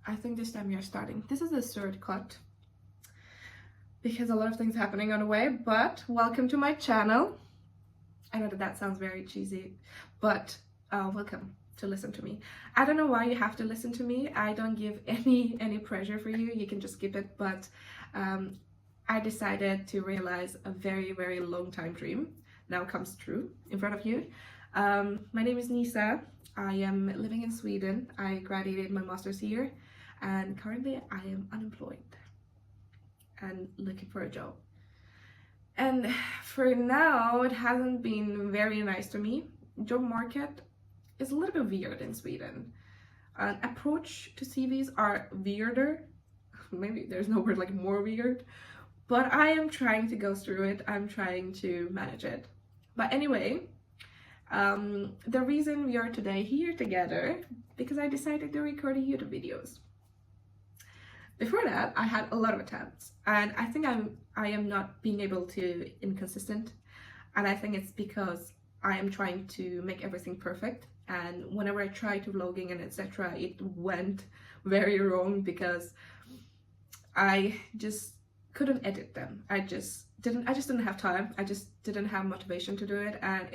I think this time we are starting. This is the third cut because a lot of things happening on the way, but welcome to my channel. I know that that sounds very cheesy, but welcome to listen to me. I don't know why you have to listen to me. I don't give any pressure for you. You can just skip it, but I decided to realize a very long time dream now comes true in front of you. My name is Nisa. I am living in Sweden. I graduated my master's here, and currently I am unemployed and looking for a job. And for now, it hasn't been very nice to me. Job market is a little bit weird in Sweden. Approach to CVs are weirder. Maybe there's no word like more weird, but I am trying to go through it. I'm trying to manage it. But anyway, the reason we are today here together, because I decided to record YouTube videos. Before that, I had a lot of attempts, and I think I am not being able to inconsistent, and I think it's because I am trying to make everything perfect, and whenever I try to vlogging and etc., it went very wrong because I just couldn't edit them. I just didn't have time. I just didn't have motivation to do it, and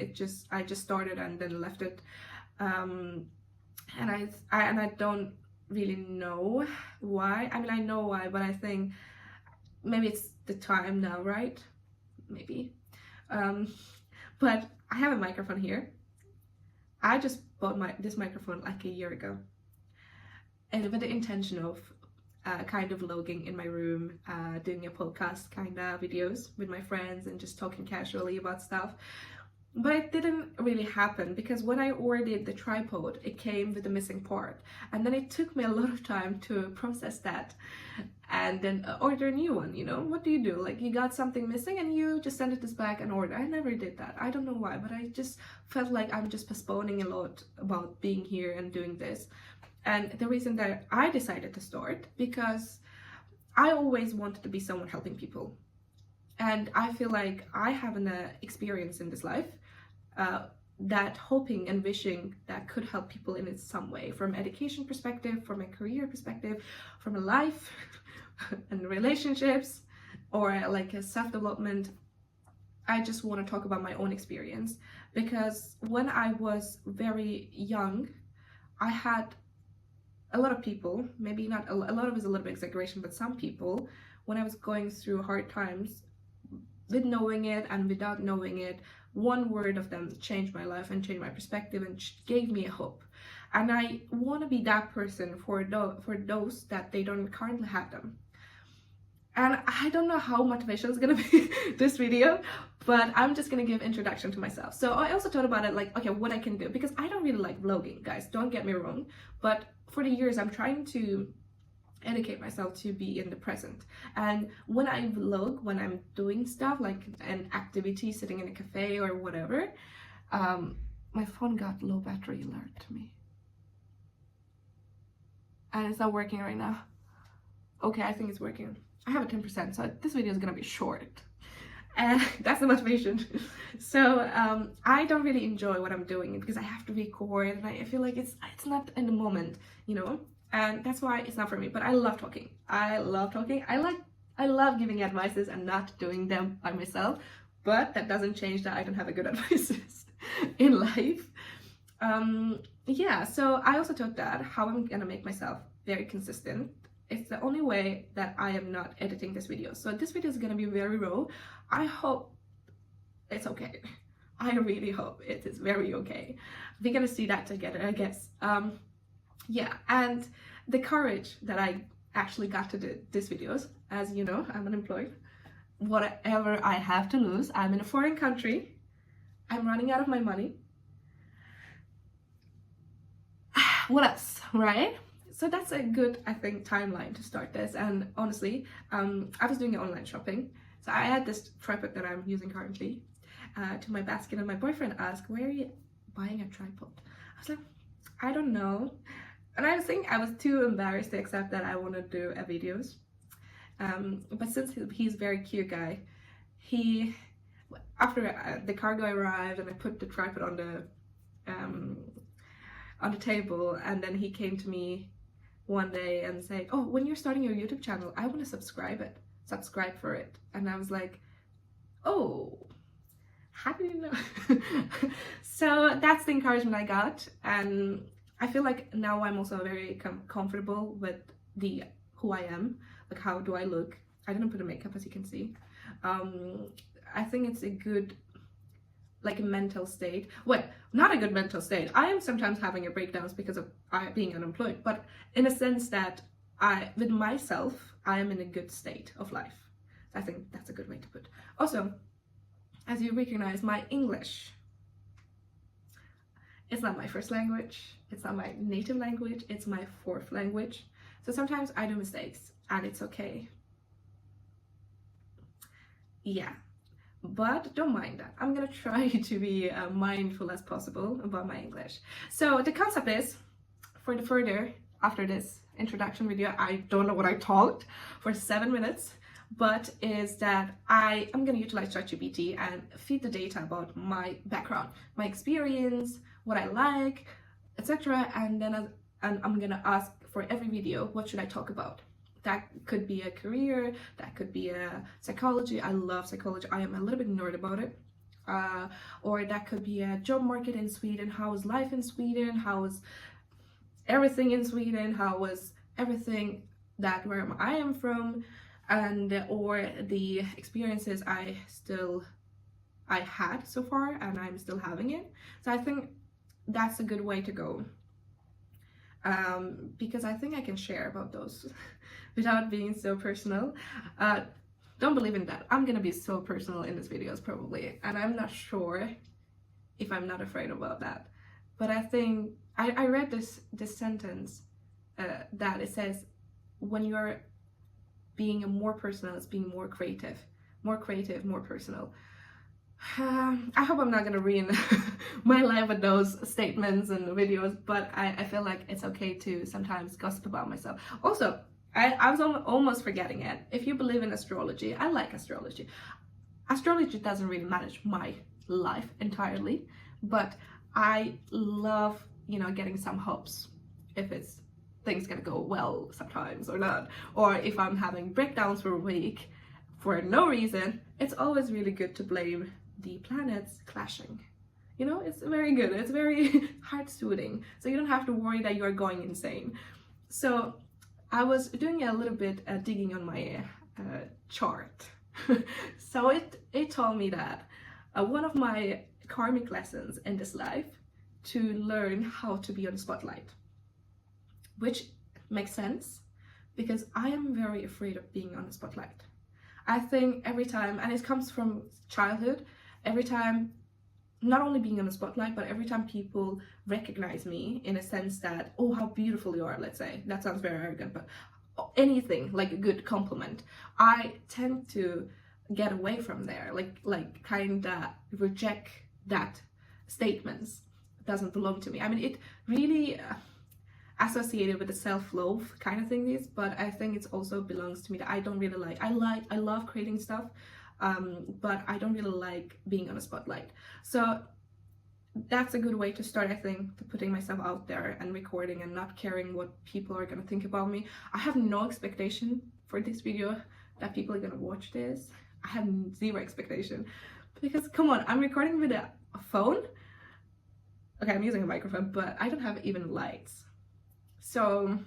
I just started and then left it, and I don't really know why. I mean, I know why, but I think maybe it's the time now, right? Maybe. But I have a microphone here. I just bought this microphone like a year ago, and with the intention of kind of vlogging in my room, doing a podcast kind of videos with my friends and just talking casually about stuff. But it didn't really happen because when I ordered the tripod, it came with a missing part, and then it took me a lot of time to process that and then order a new one. You know, what do? Like, you got something missing and you just send it back and order. I never did that. I don't know why, but I just felt like I'm just postponing a lot about being here and doing this. And the reason that I decided to start, because I always wanted to be someone helping people, and I feel like I have an experience in this life that hoping and wishing that could help people in some way, from education perspective, from a career perspective, from a life and relationships, or like a self-development. I just want to talk about my own experience, because when I was very young, I had a lot of people, maybe not a lot of is a little bit exaggeration, but some people, when I was going through hard times, with knowing it and without knowing it, one word of them changed my life and changed my perspective and gave me a hope. And I want to be that person for those that they don't currently have them. And I don't know how motivation is going to be this video, but I'm just going to give introduction to myself. So I also thought about it, like, okay, what I can do, because I don't really like vlogging, guys, don't get me wrong, but for the years I'm trying to educate myself to be in the present. And when I vlog, when I'm doing stuff like an activity, sitting in a cafe or whatever, my phone got low battery alert to me, and it's not working right now. Okay, I think it's working. I have a 10%, so this video is gonna be short, and that's the motivation. So I don't really enjoy what I'm doing because I have to record, and I feel like it's not in the moment, you know, and that's why it's not for me. But I love talking. I love talking. I love giving advices and not doing them by myself, but that doesn't change that I don't have a good advices in life. Yeah, so I also thought that how I'm gonna make myself very consistent. It's the only way that I am not editing this video. So this video is gonna be very raw. I hope it's okay. I really hope it is very okay. We're gonna see that together, I guess. Yeah, and the courage that I actually got to do these videos, as you know, I'm unemployed. Whatever I have to lose, I'm in a foreign country. I'm running out of my money. What else, right? So that's a good, I think, timeline to start this. And honestly, I was doing online shopping. So I had this tripod that I'm using currently to my basket, and my boyfriend asked, "Where are you buying a tripod?" I was like, I don't know. And I think I was too embarrassed to accept that I want to do videos. But since he's a very cute guy, after the cargo arrived and I put the tripod on the table, and then he came to me one day and say, oh, when you're starting your YouTube channel, I want to subscribe for it. And I was like, oh, how did you know? So that's the encouragement I got, and I feel like now I'm also very comfortable with who I am, like how do I look. I didn't put a makeup, as you can see. I think it's a good, like, a mental state. Well, not a good mental state. I am sometimes having a breakdowns because of being unemployed, but in a sense that with myself, I am in a good state of life. So I think that's a good way to put. Also, as you recognize, my English, it's not my first language, it's not my native language, it's my fourth language. So sometimes I do mistakes, and it's okay. Yeah, but don't mind that. I'm gonna try to be mindful as possible about my English. So the concept is, for the further, after this introduction video, I don't know what I talked for 7 minutes, but is that I am going to utilize ChatGPT and feed the data about my background, my experience, what I like, etc. And then I'm going to ask for every video, what should I talk about? That could be a career, that could be a psychology. I love psychology. I am a little bit nerd about it. Or that could be a job market in Sweden. How is life in Sweden? How is everything in Sweden? How was everything that where I am from? And or the experiences I had so far, and I'm still having it. So I think that's a good way to go, because I think I can share about those without being so personal. Don't believe in that. I'm gonna be so personal in these videos probably, and I'm not sure if I'm not afraid about that. But I think I read this sentence that it says, when you're being more personal, it's being more creative, more personal. I hope I'm not gonna ruin my life with those statements and videos, but I feel like it's okay to sometimes gossip about myself. Also, I was almost forgetting it. If you believe in astrology, I like astrology. Astrology doesn't really manage my life entirely, but I love, getting some hopes if it's things gonna go well sometimes or not, or if I'm having breakdowns for a week for no reason. It's always really good to blame the planets clashing. It's very good. It's very heart soothing, so you don't have to worry that you're going insane. So I was doing a little bit digging on my chart. So it told me that one of my karmic lessons in this life to learn how to be on the spotlight, which makes sense because I am very afraid of being on the spotlight. I think every time, and it comes from childhood, every time, not only being on the spotlight, but every time people recognize me in a sense that, oh, how beautiful you are, let's say. That sounds very arrogant, but anything like a good compliment, I tend to get away from there, like kind of reject that statements. Doesn't belong to me. I mean, it really associated with the self-love kind of thing is, but I think it also belongs to me that I don't really like. I love creating stuff, but I don't really like being on a spotlight. So that's a good way to start, I think, to putting myself out there and recording and not caring what people are going to think about me. I have no expectation for this video that people are going to watch this. I have zero expectation because, come on, I'm recording with a phone. Okay, I'm using a microphone, but I don't have even lights. So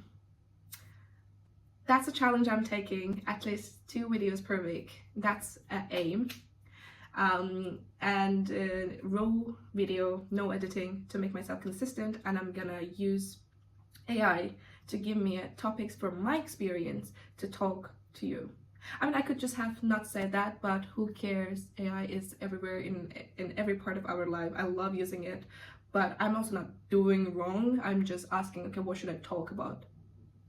that's a challenge I'm taking, at least 2 videos per week. That's an aim. And raw video, no editing, to make myself consistent. And I'm gonna use AI to give me topics from my experience to talk to you. I mean, I could just have not said that, but who cares? AI is everywhere in every part of our life. I love using it, but I'm also not doing wrong. I'm just asking, okay, what should I talk about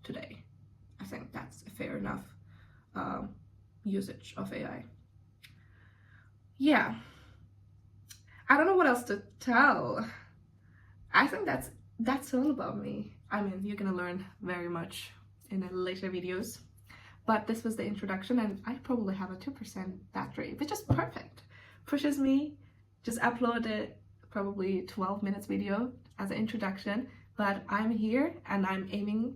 today? I think that's a fair enough usage of AI. Yeah, I don't know what else to tell. I think that's all about me. I mean, you're gonna learn very much in the later videos, but this was the introduction, and I probably have a 2% battery, which is perfect. Pushes me just upload it probably 12 minutes video as an introduction, but I'm here and I'm aiming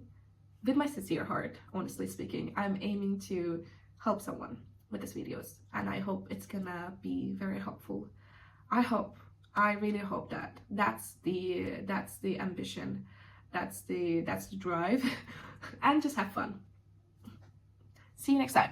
with my sincere heart, honestly speaking, I'm aiming to help someone with these videos, and I hope it's gonna be very helpful. I really hope that that's the ambition, that's the drive, and just have fun. See you next time.